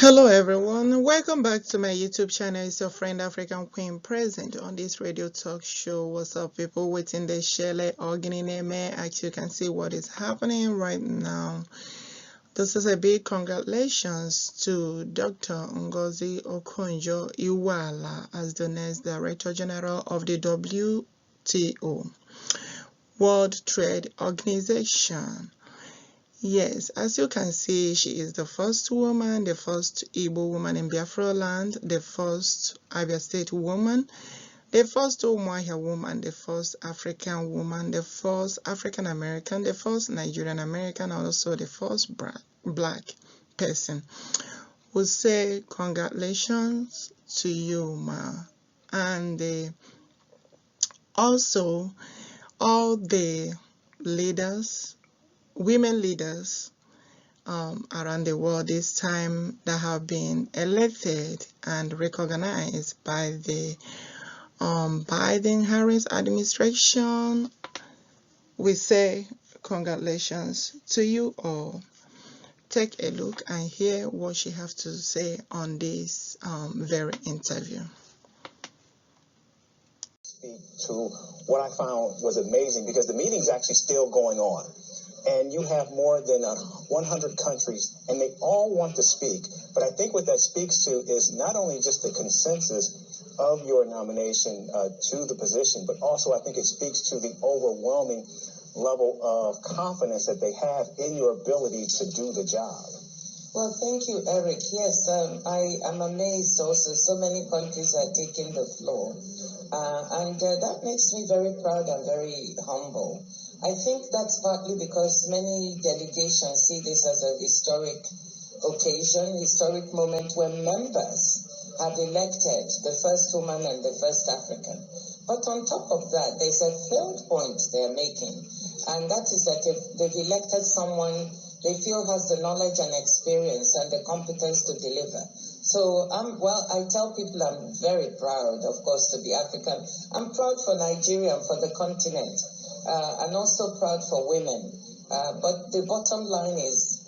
Hello everyone, welcome back to my YouTube channel. It's your friend African Queen present on this radio talk show. What's up people within the Shele Organineme? As you can see what is happening right now. This is a big congratulations to Dr. NGOZI OKONJO-IWEALA as the next Director General of the WTO, World Trade Organization. Yes, as you can see, she is the first woman, the first IGBO woman in Biafra land, the first ABIASTATE woman, the first Umuahia woman, the first African woman, the first African American, the first Nigerian American, and also the first black person. We say congratulations to you, ma. And also all the leaders, women leaders around the world this time that have been elected and recognized by the Biden-Harris administration. We say congratulations to you all. Take a look and hear what she has to say on this very interview. Speak to what I found was amazing, because the meeting's actually still going on. And you have more than 100 countries, and they all want to speak. But I think what that speaks to is not only just the consensus of your nomination to the position, but also I think it speaks to the overwhelming level of confidence that they have in your ability to do the job. Well, thank you, Eric. Yes, I am amazed also. So many countries are taking the floor. And that makes me very proud and very humble. I think that's partly because many delegations see this as a historic occasion, historic moment when members have elected the first woman and the first African. But on top of that, there's a third point they're making, and that is that if they've elected someone they feel has the knowledge and experience and the competence to deliver. So, I tell people I'm very proud, of course, to be African. I'm proud for Nigeria and for the continent. And also proud for women. But the bottom line is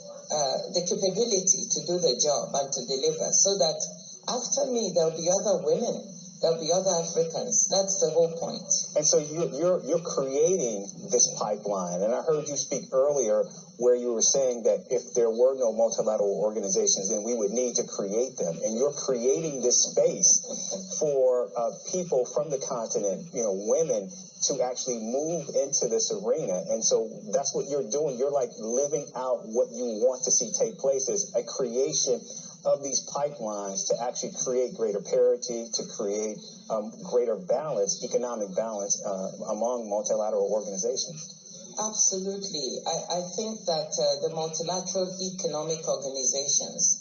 the capability to do the job and to deliver, so that after me there'll be other women, there'll be other Africans. That's the whole point. And so you're creating this pipeline. And I heard you speak earlier where you were saying that if there were no multilateral organizations, then we would need to create them. And you're creating this space for people from the continent, women, to actually move into this arena. And so that's what you're doing. You're like living out what you want to see take place, is a creation of these pipelines to actually create greater parity, to create greater balance, economic balance among multilateral organizations. Absolutely. I think that the multilateral economic organizations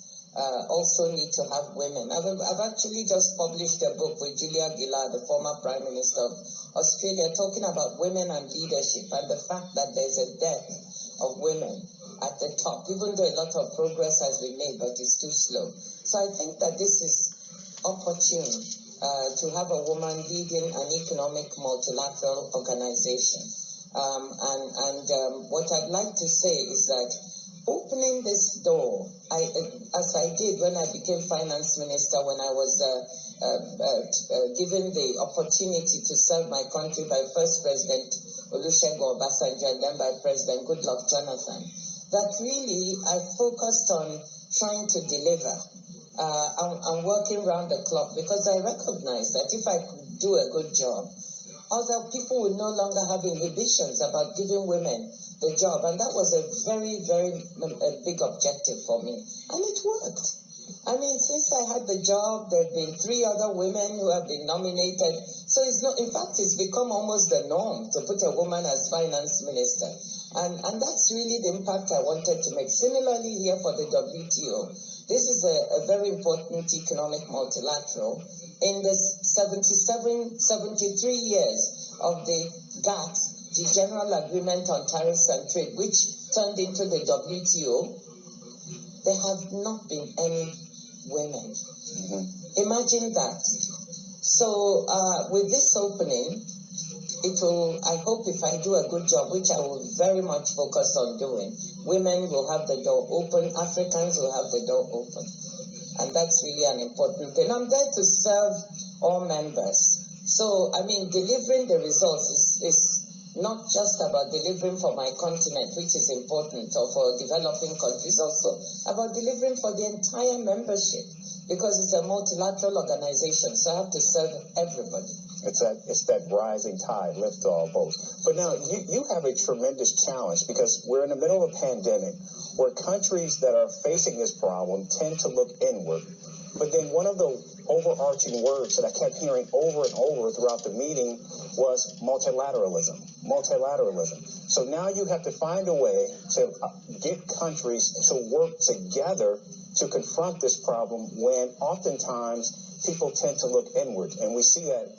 also need to have women. I've actually just published a book with Julia Gillard, the former Prime Minister of Australia, talking about women and leadership and the fact that there's a dearth of women at the top, even though a lot of progress has been made, but it's too slow. So I think that this is opportune to have a woman leading an economic multilateral organization. What I'd like to say is that opening this door, as I did when I became finance minister, when I was given the opportunity to serve my country by first President Olusegun Obasanjo and then by President Goodluck Jonathan, that really I focused on trying to deliver and working round the clock, because I recognize that if I could do a good job, other people would no longer have inhibitions about giving women the job. And that was a very, very big objective for me. And it worked. I mean, since I had the job, there have been 3 other women who have been nominated. So it's not, in fact, it's become almost the norm to put a woman as finance minister. And that's really the impact I wanted to make. Similarly here for the WTO, this is a very important economic multilateral. In the 73 years of the GATT, the General Agreement on Tariffs and Trade, which turned into the WTO, there have not been any women. Mm-hmm. Imagine that. So with this opening, I hope if I do a good job, which I will very much focus on doing, women will have the door open, Africans will have the door open. And that's really an important thing. I'm there to serve all members. So, I mean, delivering the results is not just about delivering for my continent, which is important, or for developing countries, also about delivering for the entire membership, because it's a multilateral organization, so I have to serve everybody. It's that rising tide, lift all boats. But now you have a tremendous challenge, because we're in the middle of a pandemic where countries that are facing this problem tend to look inward. But then one of the overarching words that I kept hearing over and over throughout the meeting was multilateralism. Multilateralism. So now you have to find a way to get countries to work together to confront this problem, when oftentimes people tend to look inward. And we see that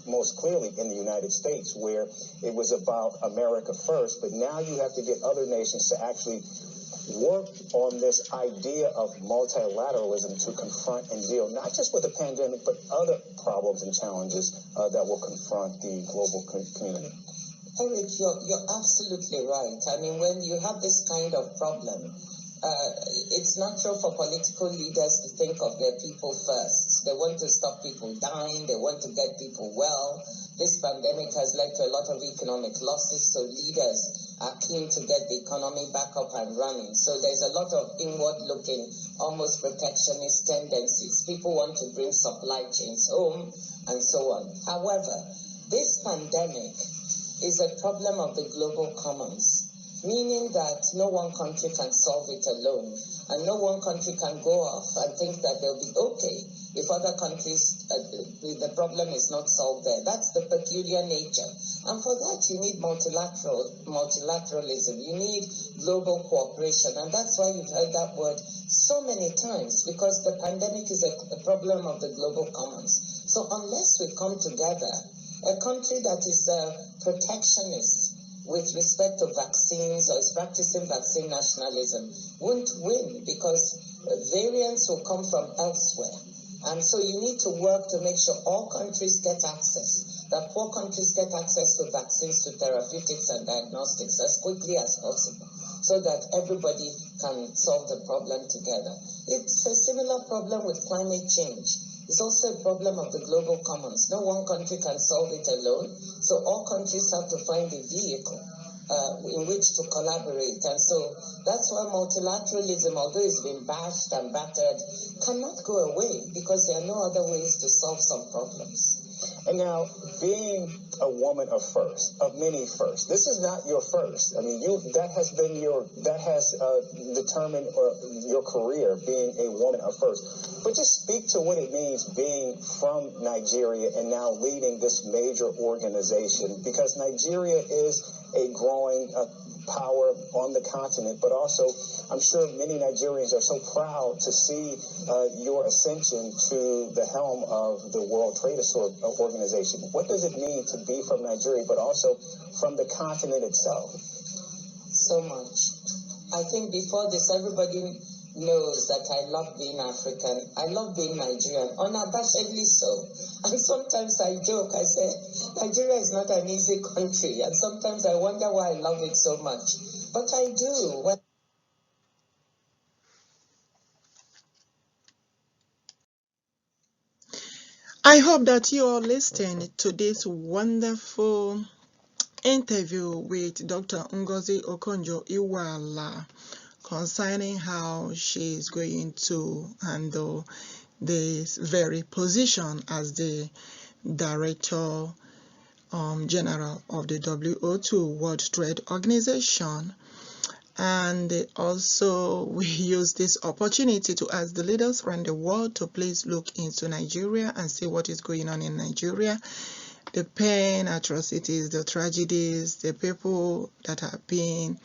most clearly in the United States, where it was about America first, but now you have to get other nations to actually work on this idea of multilateralism to confront and deal not just with the pandemic, but other problems and challenges that will confront the global community. Eric, you're absolutely right. I mean, when you have this kind of problem, it's natural for political leaders to think of their people first. They want to stop people dying. They want to get people well. This pandemic has led to a lot of economic losses, so leaders are keen to get the economy back up and running. So there's a lot of inward-looking, almost protectionist tendencies. People want to bring supply chains home and so on. However, this pandemic is a problem of the global commons, meaning that no one country can solve it alone, and no one country can go off and think that they'll be okay if other countries, the problem is not solved there. That's the peculiar nature. And for that, you need multilateralism. You need global cooperation. And that's why you've heard that word so many times, because the pandemic is a problem of the global commons. So unless we come together, a country that is protectionist with respect to vaccines or is practicing vaccine nationalism won't win, because variants will come from elsewhere. And so you need to work to make sure all countries get access, that poor countries get access to vaccines, to therapeutics and diagnostics as quickly as possible, so that everybody can solve the problem together. It's a similar problem with climate change. It's also a problem of the global commons. No one country can solve it alone, so all countries have to find a vehicle in which to collaborate. And so that's why multilateralism, although it's been bashed and battered, cannot go away, because there are no other ways to solve some problems. And now, being a woman of many firsts, this is not your first. I mean, that has determined your career, being a woman of first. But just speak to what it means being from Nigeria and now leading this major organization, because Nigeria is a growing power on the continent, but also I'm sure many Nigerians are so proud to see your ascension to the helm of the World Trade Organization. What does it mean to be from Nigeria, but also from the continent itself? So much. I think before this, everybody knows that I love being African. I love being Nigerian, unabashedly so. And sometimes I joke, I say, Nigeria is not an easy country. And sometimes I wonder why I love it so much. But I do. I hope that you all listened to this wonderful interview with Dr. NGOZI Okonjo-IWEALA concerning how she is going to handle this very position as the Director General of the WTO, World Trade Organization. And also we use this opportunity to ask the leaders around the world to please look into Nigeria and see what is going on in Nigeria. The pain, atrocities, the tragedies, the people that have been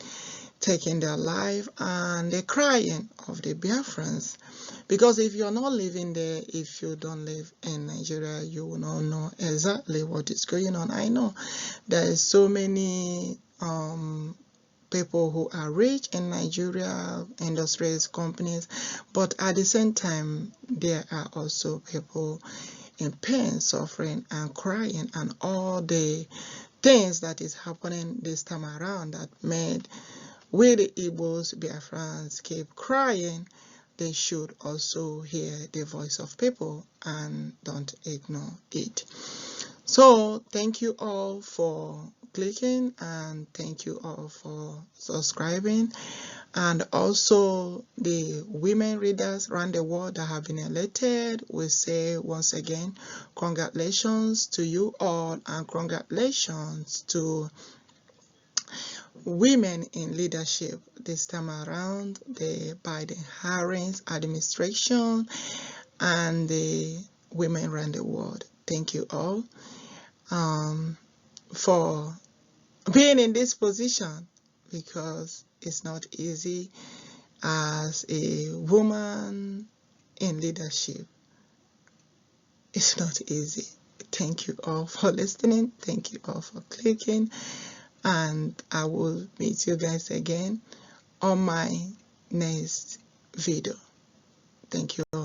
taking their life, and the crying of the Biafrans. Because if you're not living there, if you don't live in Nigeria, you will not know exactly what is going on. I know there is so many people who are rich in Nigeria, industries, companies, but at the same time, there are also people in pain, suffering, and crying, and all the things that is happening this time around that made we the IGBOs, Biafrans, keep crying. they should also hear the voice of people and don't ignore it. So thank you all for clicking, and thank you all for subscribing. And also the women readers around the world that have been elected, we say once again, congratulations to you all, and congratulations to women in leadership this time around, the Biden-Harris administration and the women around the world. Thank you all for being in this position, because it's not easy as a woman in leadership. It's not easy. Thank you all for listening. Thank you all for clicking. And I will meet you guys again on my next video. Thank you all.